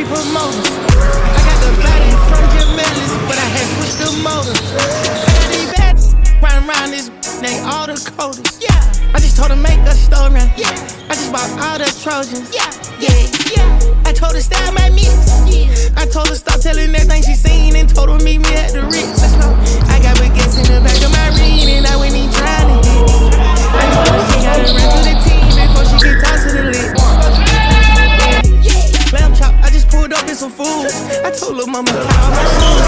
street promoters. I got the body from Jamelis, but I had switched the motor. I got these bad riding around this, they all the coders. Yeah. I just told her make a story. Yeah. I just bought all the Trojans. Yeah. I told her style my mix. I told her stop telling everything she seen and told her meet me at the Ritz. I got baguettes in the back of my ring and I went in trying to hit. I told her she gotta run through the team before she get tossed to the lid. Lamb chop, I just pulled up in some food. I told her mama tie all my shoes.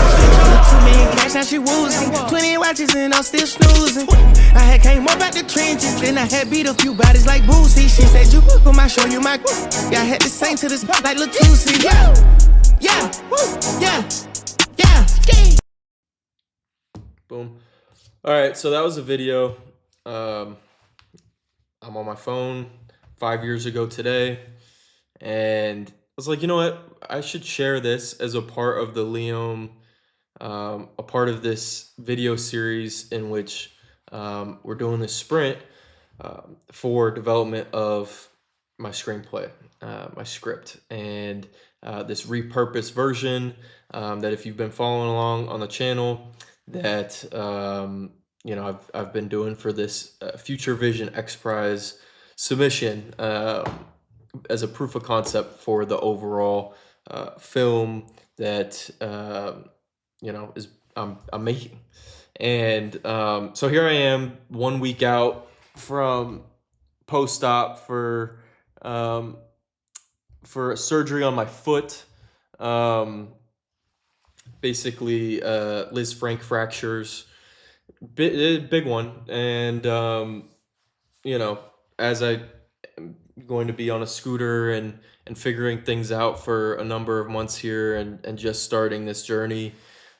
2 million cash, now she woozing. 20 watches and I'm still snoozing. I had came up out the trenches, then I had beat a few bodies like Boosie. She said you come I show you my. Yeah, I had to sing to this like Latusi. Yeah. Boom. All right, so that was a video. I'm on my phone 5 years ago today, and I was like, you know what? I should share this as a part of the LEOM, a part of this video series in which we're doing this sprint for development of my screenplay, my script, and this repurposed version that if you've been following along on the channel, that you know, I've been doing for this Future Vision XPRIZE submission as a proof of concept for the overall film that you know I'm making. And so here I am 1 week out from post-op for surgery on my foot. Basically Liz Frank fractures, big one. And you know, as I am going to be on a scooter and figuring things out for a number of months here and just starting this journey,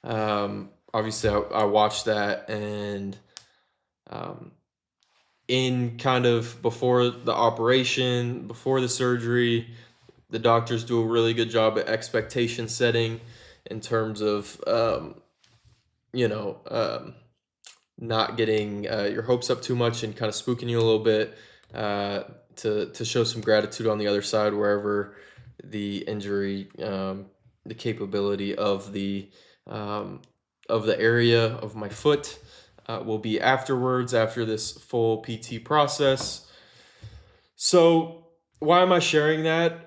obviously I watched that, and in kind of before the operation, before the surgery, the doctors do a really good job at expectation setting in terms of you know, not getting your hopes up too much and kind of spooking you a little bit, to show some gratitude on the other side wherever the injury, the capability of the area of my foot will be afterwards, after this full PT process. So why am I sharing that?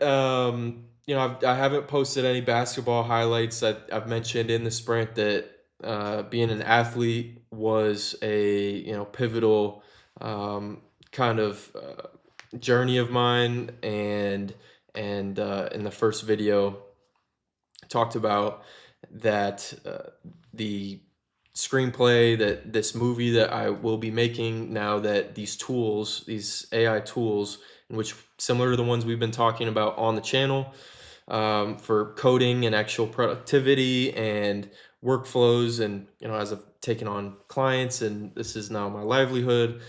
You know, I haven't posted any basketball highlights. I've mentioned in the sprint that being an athlete was a, you know, pivotal kind of journey of mine, and in the first video I talked about that the screenplay, that this movie that I will be making now, that these tools, these AI tools, in which similar to the ones we've been talking about on the channel, for coding and actual productivity and workflows, and you know, as I've taken on clients and this is now my livelihood.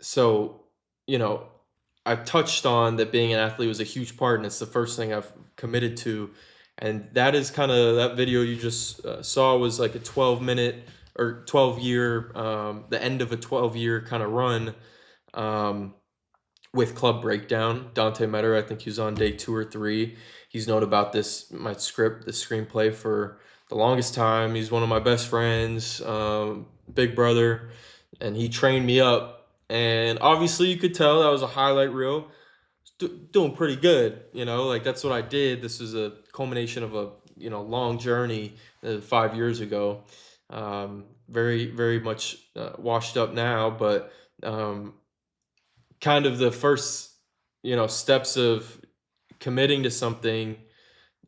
So you know, I touched on that being an athlete was a huge part, and it's the first thing I've committed to. And that is kind of, that video you just saw was like a 12-minute or 12-year, the end of a 12-year kind of run with Club Breakdown. Dante Metter, I think he was on day 2 or 3. He's known about this, my script, the screenplay, for the longest time. He's one of my best friends, big brother, and he trained me up. And obviously you could tell that was a highlight reel. Doing pretty good, you know, like that's what I did. This is a culmination of a, you know, long journey 5 years ago. Very, very much washed up now, but kind of the first, you know, steps of committing to something.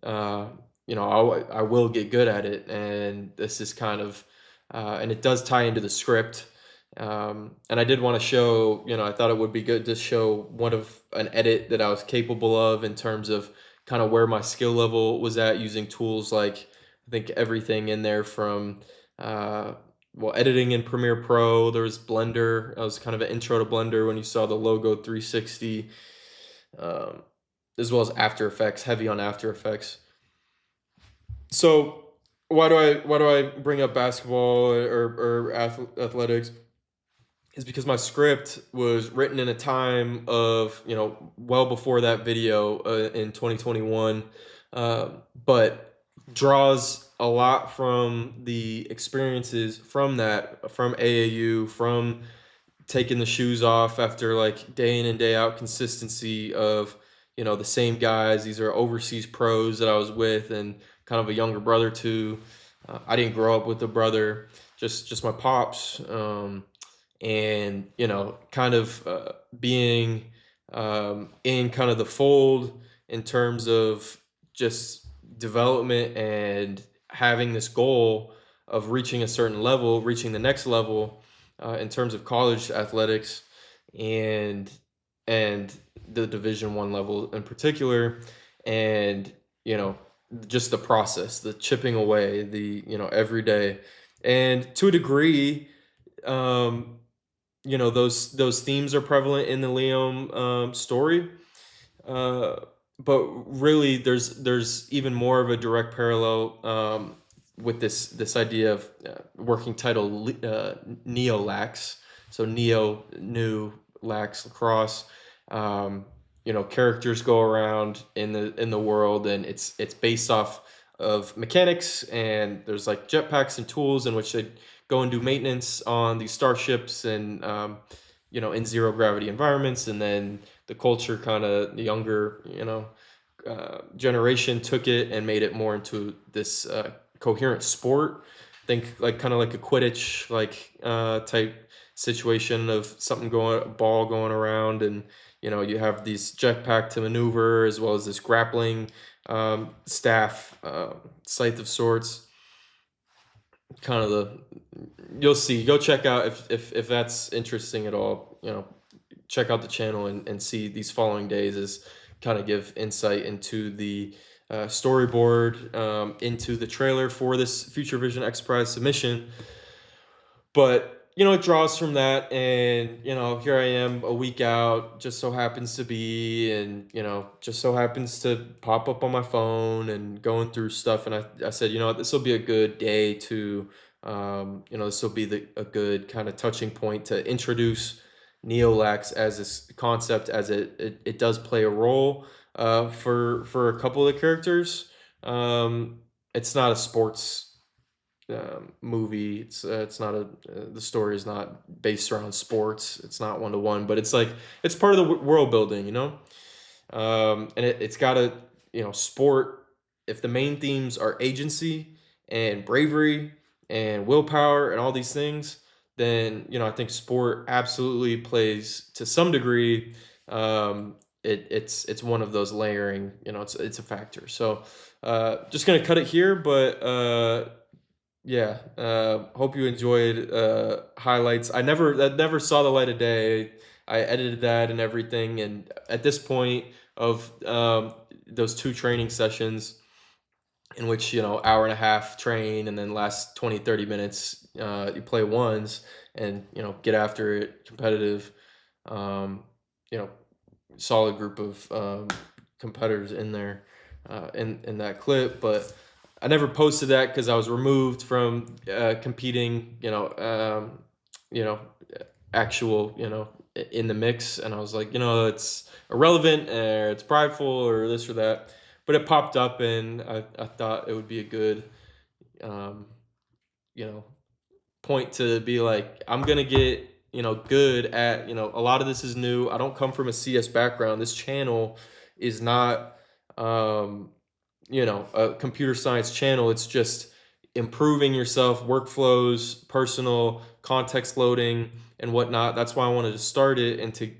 You know, I will get good at it, and this is kind of and it does tie into the script. And I did want to show, you know, I thought it would be good to show an edit that I was capable of in terms of kind of where my skill level was at, using tools like, I think everything in there from, well, editing in Premiere Pro. There was Blender. That was kind of an intro to Blender when you saw the logo 360, as well as After Effects, heavy on After Effects. So why do I bring up basketball or athletics? Is because my script was written in a time of, you know, well before that video in 2021. but draws a lot from the experiences from that, from AAU, from taking the shoes off after like day in and day out consistency of, the same guys. These are overseas pros that I was with, and kind of a younger brother too. I didn't grow up with a brother, just my pops. And kind of being in kind of the fold in terms of just development and having this goal of reaching a certain level, reaching the next level in terms of college athletics, and and the Division 1 level in particular. And just the process, the chipping away, the every day. And to a degree, um those themes are prevalent in the LEOM story. uh but really, there's even more of a direct parallel with this idea of working title, Neolax. So Neo, new, Lax, lacrosse. Characters go around in the world, and it's based off of mechanics, and there's like jetpacks and tools in which they go and do maintenance on these starships, and in zero gravity environments. And then the culture, kind of the younger generation, took it and made it more into this coherent sport. Think like kind of like a Quidditch like type situation of something going, a ball going around, and you have these jetpack to maneuver, as well as this grappling staff, scythe of sorts. Kind of the You'll see. Go check out if that's interesting at all. Check out the channel and see these following days as kind of give insight into the storyboard, into the trailer for this Future Vision XPRIZE submission. But it draws from that, and here I am a week out, just so happens to be, and just so happens to pop up on my phone and going through stuff. And I said, what, this will be a good day to this will be a good kind of touching point to introduce Neolax as this concept, as it does play a role for a couple of the characters. It's not a sports movie. It's not the story is not based around sports. It's not one to one, but it's like it's part of the world building, and it's got a sport. If the main themes are agency and bravery and willpower and all these things, then I think sport absolutely plays to some degree. It's one of those layering. It's a factor. So just gonna cut it here, but yeah. Hope you enjoyed highlights. That never saw the light of day. I edited that and everything, and at this point of those two training sessions, in which hour and a half train, and then last 20-30 minutes you play ones, and get after it competitive. um, you know Solid group of competitors in there in that clip. But I never posted that because I was removed from competing, you know, actual, in the mix. And I was like, it's irrelevant, or it's prideful, or this or that. But it popped up, and I thought it would be a good, um, you know, point to be like, I'm gonna get good at, a lot of this is new. I don't come from a CS background. This channel is not a computer science channel. It's just improving yourself, workflows, personal context loading, and whatnot. That's why I wanted to start it, and to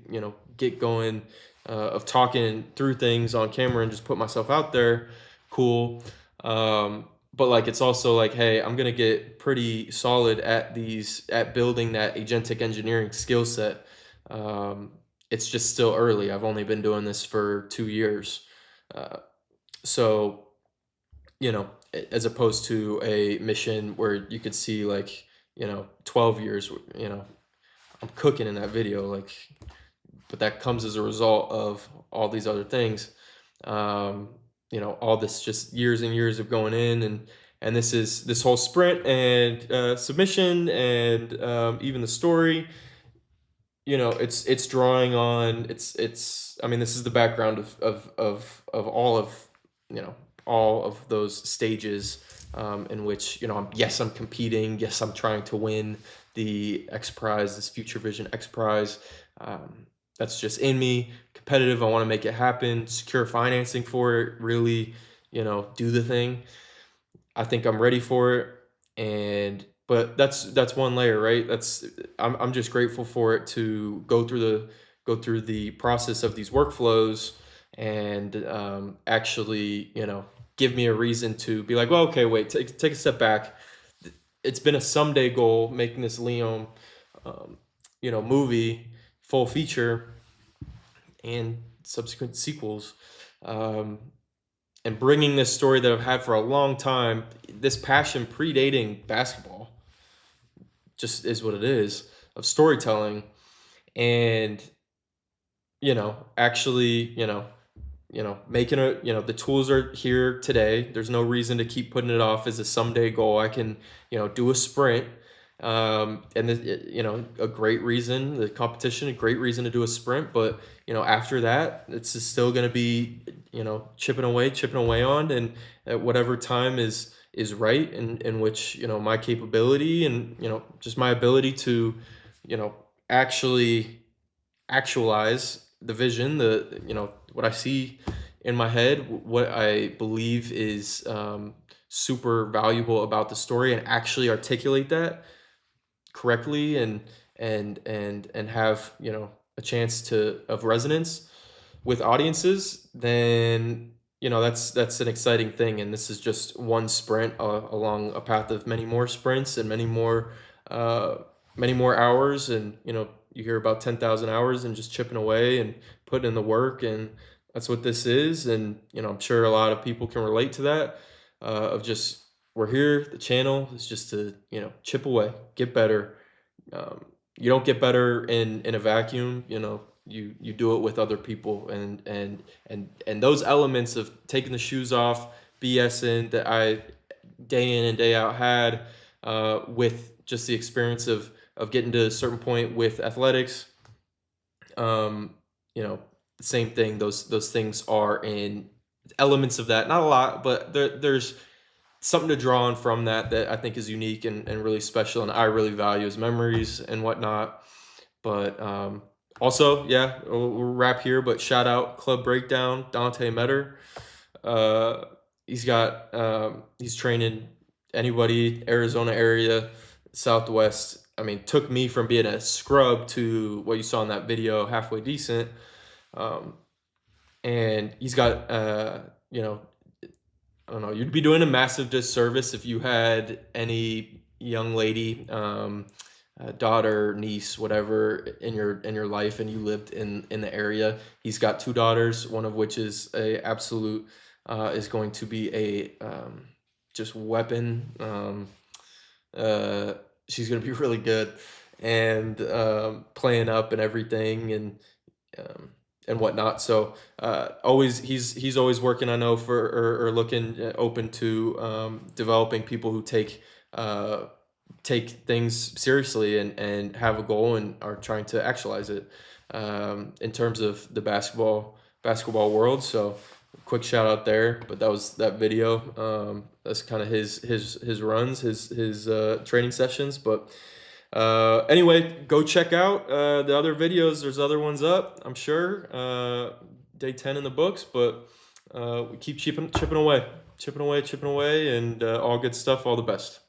get going of talking through things on camera and just put myself out there. Cool. But like, it's also like, hey, I'm gonna get pretty solid at building that agentic engineering skill set. It's just still early. I've only been doing this for 2 years. So, as opposed to a mission where you could see like, 12 years, I'm cooking in that video, like, but that comes as a result of all these other things. All this just years and years of going in, and this whole sprint and submission, and even the story. It's drawing on, I mean, this is the background of all of all of those stages in which, you know, yes, I'm competing. Yes, I'm trying to win the XPRIZE, this Future Vision XPRIZE. That's just in me. Competitive. I want to make it happen. Secure financing for it. Really, you know, do the thing. I think I'm ready for it. But that's one layer, right? I'm just grateful for it to go through the process of these workflows and actually, you know, give me a reason to be like, well, okay, wait, take a step back. It's been a someday goal making this LEOM, you know, movie, full feature, and subsequent sequels. Um, and bringing this story that I've had for a long time, this passion predating basketball, just is what it is, of storytelling. And, you know, actually, making a, you know, the tools are here today. There's no reason to keep putting it off as a someday goal. I can, you know, do a sprint. And you know, a great reason, the competition, a great reason to do a sprint. But, you know, after that, it's just still going to be, you know, chipping away on, and at whatever time is right, in which, you know, my capability and, you know, just my ability to, you know, actually actualize the vision, the, you know, what I see in my head, what I believe is super valuable about the story, and actually articulate that correctly, and have, you know, a chance to of resonance with audiences, then, you know, that's an exciting thing. And this is just one sprint along a path of many more sprints and uh, many more hours. And, you know, you hear about 10,000 hours and just chipping away and putting in the work, and that's what this is. And, you know, I'm sure a lot of people can relate to that, of just, we're here, the channel is just to, you know, chip away, get better. um, you don't get better in a vacuum. You know, you do it with other people, and those elements of taking the shoes off, BSing, that I day in and day out had, with just the experience of getting to a certain point with athletics. You know, same thing. Those things are in elements of that, not a lot, but there's something to draw on from that I think is unique, and really special, and I really value as memories and whatnot. But also, yeah, we'll wrap here. But shout out Club Breakdown, Dante Metter. Uh, he's training anybody Arizona area, Southwest. I mean, took me from being a scrub to what you saw in that video, halfway decent. Um, and he's got, you know, I don't know, you'd be doing a massive disservice if you had any young lady, daughter, niece, whatever, in your life, and you lived in the area. He's got two daughters, one of which is a absolute, is going to be a, just weapon. She's going to be really good, and playing up and everything, um, and whatnot. So always, he's always working, I know, for, or looking, open to developing people who take things seriously, and have a goal and are trying to actualize it, in terms of the basketball world. So quick shout out there. But that was that video. That's kind of his runs, his training sessions. But anyway, go check out the other videos. There's other ones up, I'm sure. Day 10 in the books. But we keep chipping away, and all good stuff. All the best.